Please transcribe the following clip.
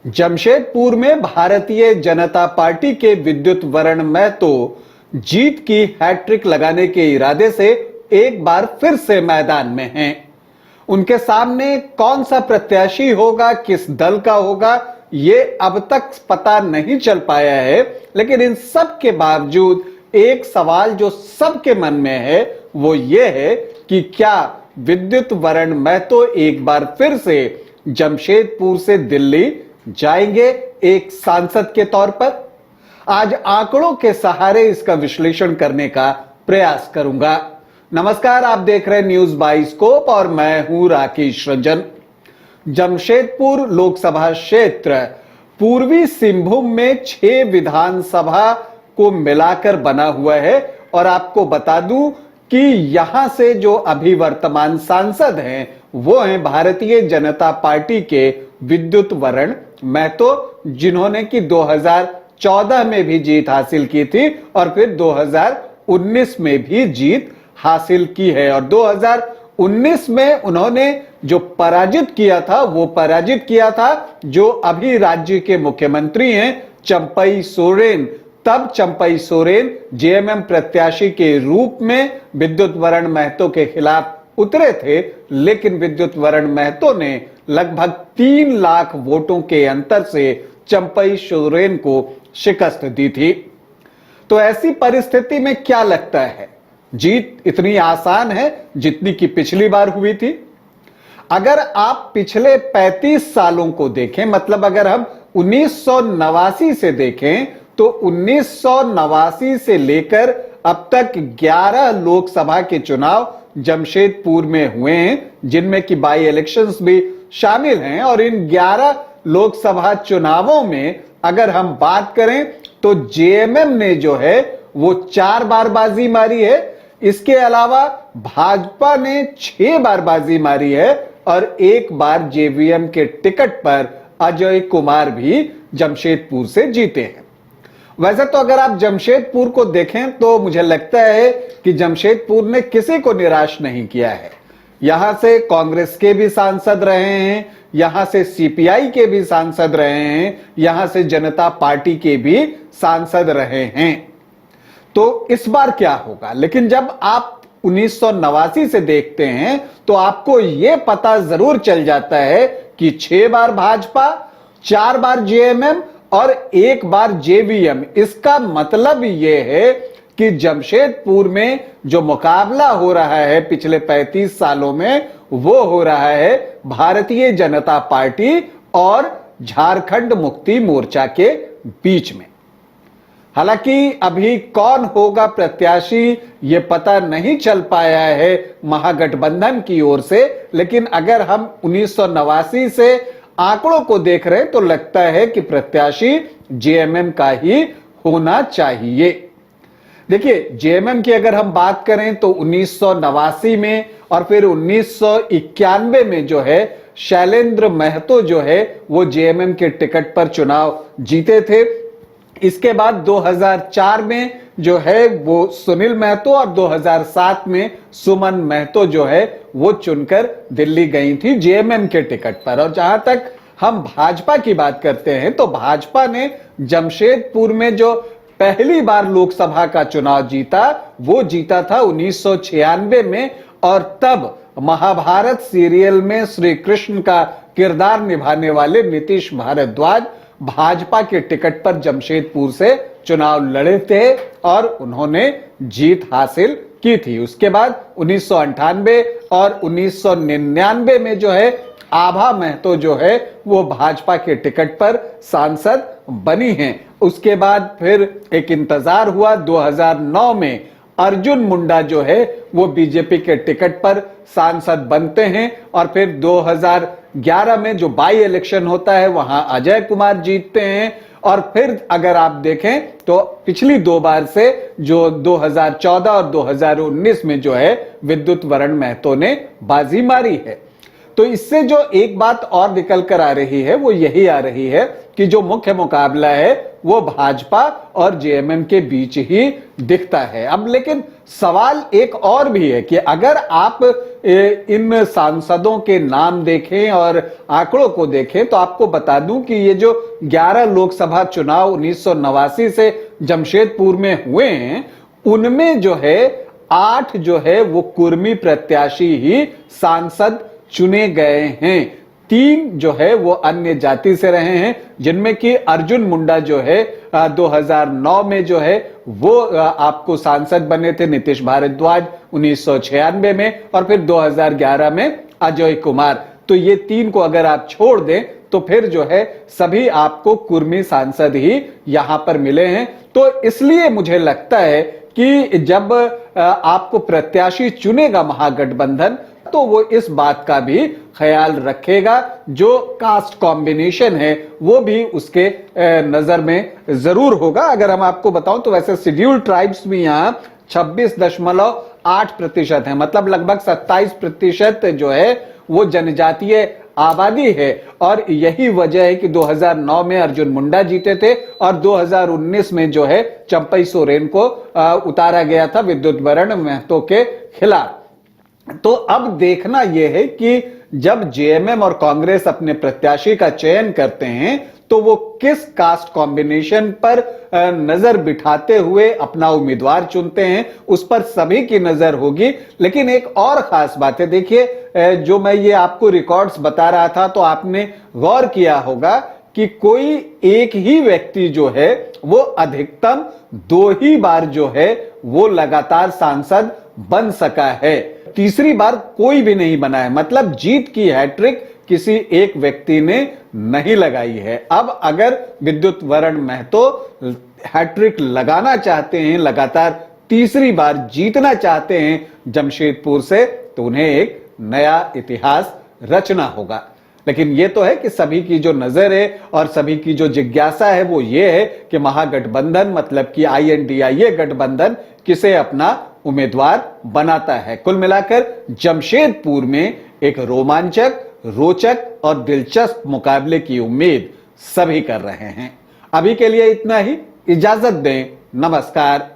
जमशेदपुर में भारतीय जनता पार्टी के विद्युत वरण महतो जीत की हैट्रिक लगाने के इरादे से एक बार फिर से मैदान में हैं। उनके सामने कौन सा प्रत्याशी होगा, किस दल का होगा, ये अब तक पता नहीं चल पाया है। लेकिन इन सब के बावजूद एक सवाल जो सबके मन में है वो ये है कि क्या विद्युत वरण महतो एक बार फिर से जमशेदपुर से दिल्ली जाएंगे एक सांसद के तौर पर। आज आंकड़ों के सहारे इसका विश्लेषण करने का प्रयास करूंगा। नमस्कार, आप देख रहे हैं न्यूज बाइस्कोप और मैं हूं राकेश रंजन। जमशेदपुर लोकसभा क्षेत्र पूर्वी सिंहभूम में 6 विधानसभा को मिलाकर बना हुआ है और आपको बता दूं कि यहां से जो अभी वर्तमान सांसद हैं वो हैं भारतीय जनता पार्टी के विद्युत वरण महतो, जिन्होंने कि 2014 में भी जीत हासिल की थी और फिर 2019 में भी जीत हासिल की है। और 2019 में उन्होंने जो पराजित किया था वो पराजित किया था जो अभी राज्य के मुख्यमंत्री हैं चंपई सोरेन। तब चंपई सोरेन जेएमएम प्रत्याशी के रूप में विद्युत वरण महतो के खिलाफ उतरे थे, लेकिन विद्युत वरण महतो ने लगभग 3 लाख वोटों के अंतर से चंपई सोरेन को शिकस्त दी थी। तो ऐसी परिस्थिति में क्या लगता है, जीत इतनी आसान है जितनी कि पिछली बार हुई थी? अगर आप पिछले 35 सालों को देखें, मतलब अगर हम 1989 से देखें तो 1989 से लेकर अब तक 11 लोकसभा के चुनाव जमशेदपुर में हुए हैं, जिनमें कि बाई इलेक्शंस भी शामिल हैं। और इन 11 लोकसभा चुनावों में अगर हम बात करें तो जेएमएम ने जो है वो 4 बार बाजी मारी है। इसके अलावा भाजपा ने 6 बार बाजी मारी है और 1 बार जेवीएम के टिकट पर अजय कुमार भी जमशेदपुर से जीते हैं। वैसे तो अगर आप जमशेदपुर को देखें तो मुझे लगता है कि जमशेदपुर ने किसी को निराश नहीं किया है। यहां से कांग्रेस के भी सांसद रहे हैं, यहां से सीपीआई के भी सांसद रहे हैं, यहां से जनता पार्टी के भी सांसद रहे हैं। तो इस बार क्या होगा? लेकिन जब आप 1989 से देखते हैं तो आपको यह पता जरूर चल जाता है कि 6 बार भाजपा, 4 बार जेएमएम और 1 बार जेवीएम। इसका मतलब यह है कि जमशेदपुर में जो मुकाबला हो रहा है पिछले 35 सालों में वो हो रहा है भारतीय जनता पार्टी और झारखंड मुक्ति मोर्चा के बीच में। हालांकि अभी कौन होगा प्रत्याशी ये पता नहीं चल पाया है महागठबंधन की ओर से, लेकिन अगर हम 1989 से आंकड़ों को देख रहे हैं तो लगता है कि प्रत्याशी जेएमएम का ही होना चाहिए। देखिए, जेएमएम की अगर हम बात करें तो 1989 में और फिर 1991 में जो है शैलेंद्र महतो जो है वो जेएमएम के टिकट पर चुनाव जीते थे। इसके बाद 2004 में जो है वो सुनील महतो और 2007 में सुमन महतो जो है वो चुनकर दिल्ली गई थी जेएमएम के टिकट पर। और जहां तक हम भाजपा की बात करते हैं तो भाजपा ने जमशेदपुर में जो पहली बार लोकसभा का चुनाव जीता वो जीता था 1996 में, और तब महाभारत सीरियल में श्री कृष्ण का किरदार निभाने वाले नीतीश भारद्वाज भाजपा के टिकट पर जमशेदपुर से चुनाव लड़े थे और उन्होंने जीत हासिल की थी। उसके बाद 1998 और 1999 में जो है आभा महतो जो है वो भाजपा के टिकट पर सांसद बनी हैं। उसके बाद फिर एक इंतजार हुआ, 2009 में अर्जुन मुंडा जो है वो बीजेपी के टिकट पर सांसद बनते हैं और फिर 2011 में जो बाई इलेक्शन होता है वहां अजय कुमार जीतते हैं। और फिर अगर आप देखें तो पिछली 2 बार से जो 2014 और 2019 में जो है विद्युत वरण महतो ने बाजी मारी है। तो इससे जो एक बात और निकल कर आ रही है वो यही आ रही है कि जो मुख्य मुकाबला है वो भाजपा और जेएमएम के बीच ही दिखता है। अब लेकिन सवाल एक और भी है कि अगर आप इन सांसदों के नाम देखें और आंकड़ों को देखें तो आपको बता दूं कि ये जो 11 लोकसभा चुनाव 1989 से जमशेदपुर में हुए हैं, उनमें जो है 8 जो है वो कुर्मी प्रत्याशी ही सांसद चुने गए हैं। 3 जो है वो अन्य जाति से रहे हैं, जिनमें कि अर्जुन मुंडा जो है 2009 में जो है वो आपको सांसद बने थे, नीतीश भारद्वाज 1996 में, और फिर 2011 में अजय कुमार। तो ये 3 को अगर आप छोड़ दें तो फिर जो है सभी आपको कुर्मी सांसद ही यहां पर मिले हैं। तो इसलिए मुझे लगता है कि जब आपको प्रत्याशी चुनेगा महागठबंधन तो वो इस बात का भी ख्याल रखेगा, जो कास्ट कॉम्बिनेशन है वो भी उसके नजर में जरूर होगा। अगर हम आपको बताऊं तो वैसे शेड्यूल्ड ट्राइब्स भी यहां 26.8% है, मतलब लगभग 27% जो है वो जनजातीय आबादी है। और यही वजह है कि 2009 में अर्जुन मुंडा जीते थे और 2019 में जो है चंपई सोरेन को उतारा गया था विद्युत वरण महतो के खिलाफ। तो अब देखना यह है कि जब जेएमएम और कांग्रेस अपने प्रत्याशी का चयन करते हैं तो वो किस कास्ट कॉम्बिनेशन पर नजर बिठाते हुए अपना उम्मीदवार चुनते हैं, उस पर सभी की नजर होगी। लेकिन एक और खास बात है, देखिए जो मैं ये आपको रिकॉर्ड्स बता रहा था तो आपने गौर किया होगा कि कोई एक ही व्यक्ति जो है वो अधिकतम 2 ही बार जो है वो लगातार सांसद बन सका है, तीसरी बार कोई भी नहीं बना है। मतलब जीत की हैट्रिक किसी एक व्यक्ति ने नहीं लगाई है। अब अगर विद्युत वरण महतो हैट्रिक लगाना चाहते हैं, लगातार तीसरी बार जीतना चाहते हैं जमशेदपुर से, तो उन्हें एक नया इतिहास रचना होगा। लेकिन यह तो है कि सभी की जो नजर है और सभी की जो जिज्ञासा है वो ये है कि महागठबंधन मतलब कि INDIA गठबंधन किसे अपना उम्मीदवार बनाता है। कुल मिलाकर जमशेदपुर में एक रोमांचक, रोचक और दिलचस्प मुकाबले की उम्मीद सभी कर रहे हैं। अभी के लिए इतना ही, इजाजत दें, नमस्कार।